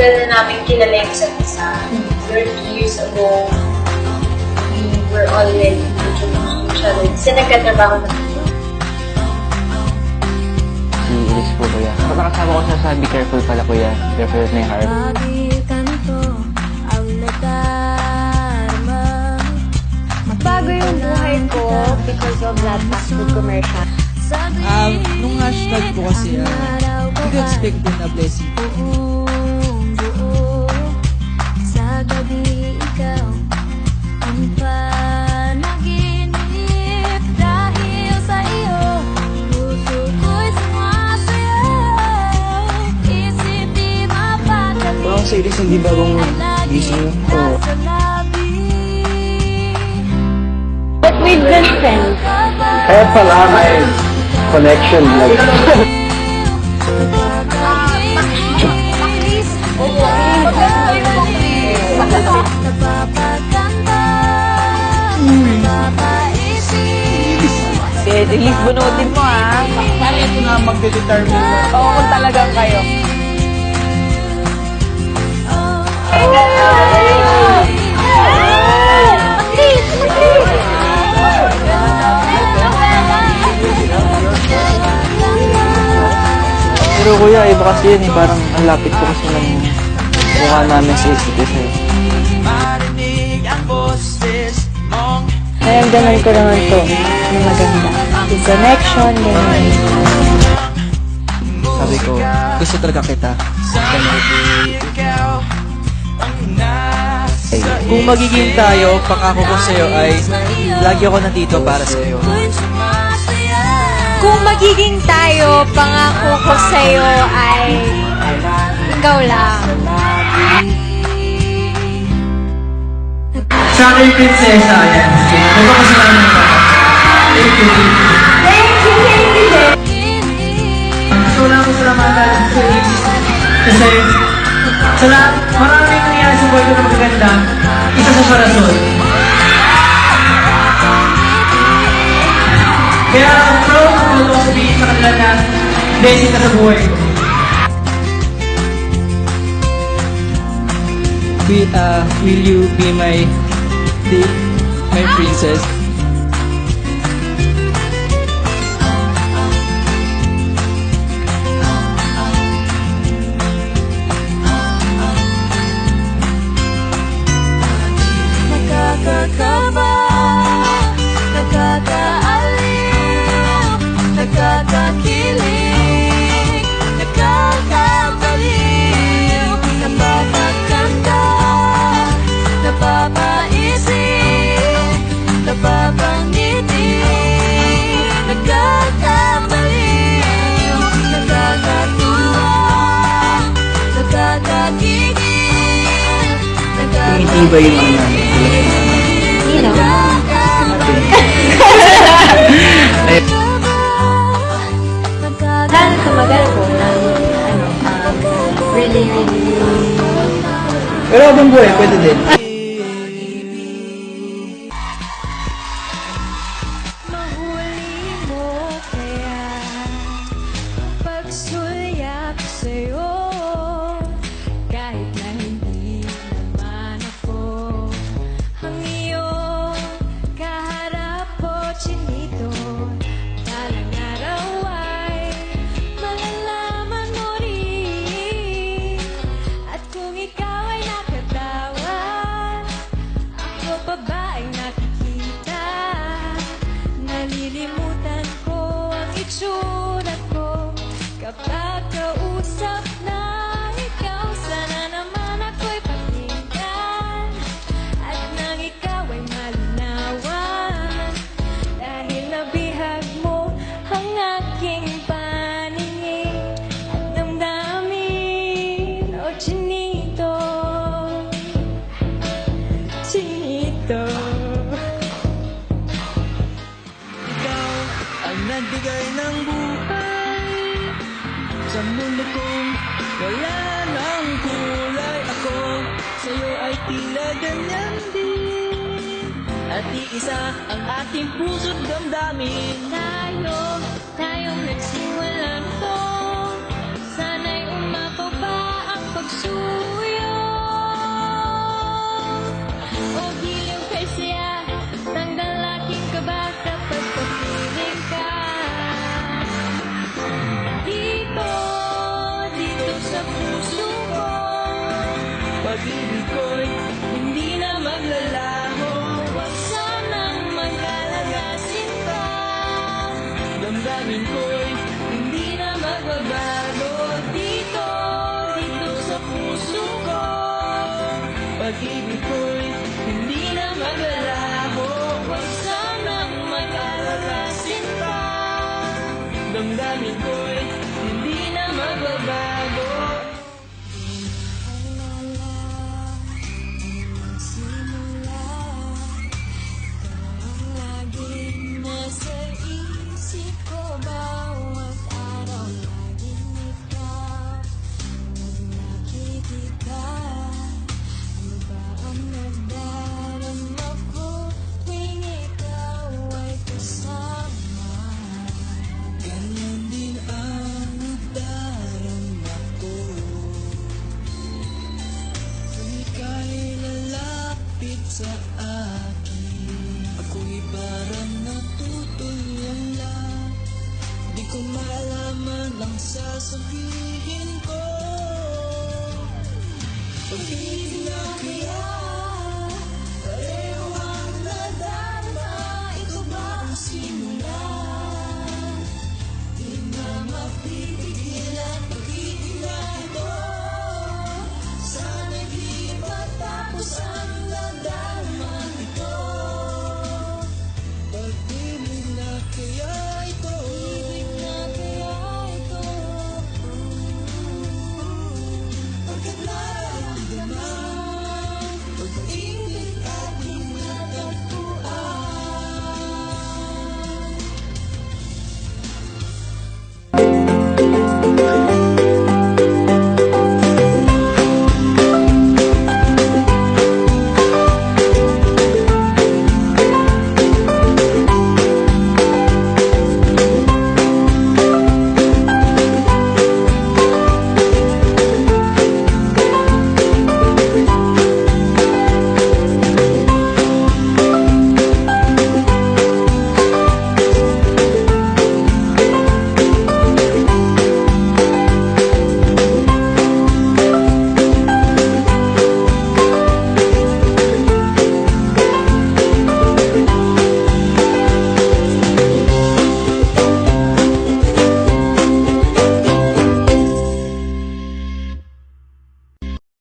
tagal na namin kilala yung isa't isa. 30 years ago, we were already introduced to each other. Kasi nagkatrabaho na kami. Si Iris po, kuya. Nakasama ko siya sa Be Careful pala, kuya. Careful with my heart. Bago yung buhay ko because of that fast food commercial. Nung hashtag po kasi, hindi ko expect din na blessing. Sa gabi ikaw ang panaginip dahil sa iyo puso ko'y sumasayaw isip di mapadali. Parang sa Iris, hindi bagong gising ko. But we've been friends. Kaya pala may connection. Elise, bunutin mo Sana ito na magde-determine mo. Oo, kung talagang kayo. Pero kuya, iba kasi yan eh. Parang ang lapit ko kasi ng mukha namin sa isa't isa eh. Naramdaman ko naman to na maganda. Yung connection, yung... Sabi ko, gusto talaga kita. Kung magiging tayo, pangako ko sa'yo ay lagi ako nandito para sa'yo. Kung magiging tayo, pangako ko sa'yo ay ikaw lang. Sa akin, prinsesa, yan. Magpapasalamat ko. Thank you. Gusto lang ako salamatan sa Iris. Kasi, maraming nangyari sa buhay ko na magaganda. Isa sa parasol. Kaya, proud ako ito sabihin sa kanila na blessing ka sa buhay ko. Will you be my princess? Nakakakaba, nakakaaliw, nakakakilig, nakakabaliw, napapagkanda, napapaisip, napapangiti, nakakabaliw, nakakatuwa, nakakakigil, Hindi ba yung ano namin? Saan tumagal ko na, really, Pero habang buhay, pwede din. mahuli mo kaya pagsulyap sa'yo kahit na hindi naman ako ang iyong kaharap o chinito balang araw ay malalaman mo rin at kung ikaw ay nakatawa ako pa ba ay nakikita nalilimutan ko ang itsura ko kapag kausap na ikaw sana naman ako'y pakinggan at nang ikaw ay malinawan dahil nabihag mo ang aking paningin at damdamin o chinito chinito. Ikaw ang nagbigay ng buhay sa mundo kong wala ng kulay. Ako sa'yo ay tila ganyan din at iisa ang ating puso't damdamin. Tayong nagsimulan to sana'y umapaw pa ang pagsulat ko'y hindi na magbabago. Dito sa puso ko, pag-ibig ko'y hindi na maglalaho. Huwag sanang mag-alala, sinta, damdamin ko'y hindi na magbabago. Nasa isip ko bawat araw, laging ikaw. Pag nakikita, ano ba ang nagdarama ko tuwing ikaw ay kasama? Ganyan din ang nagdarama ko tuwing ika'y lalapit sa akin. Ako'y parang natutulong lang, di ko malaman ang sasabihin ko. Pag-ibig na kaya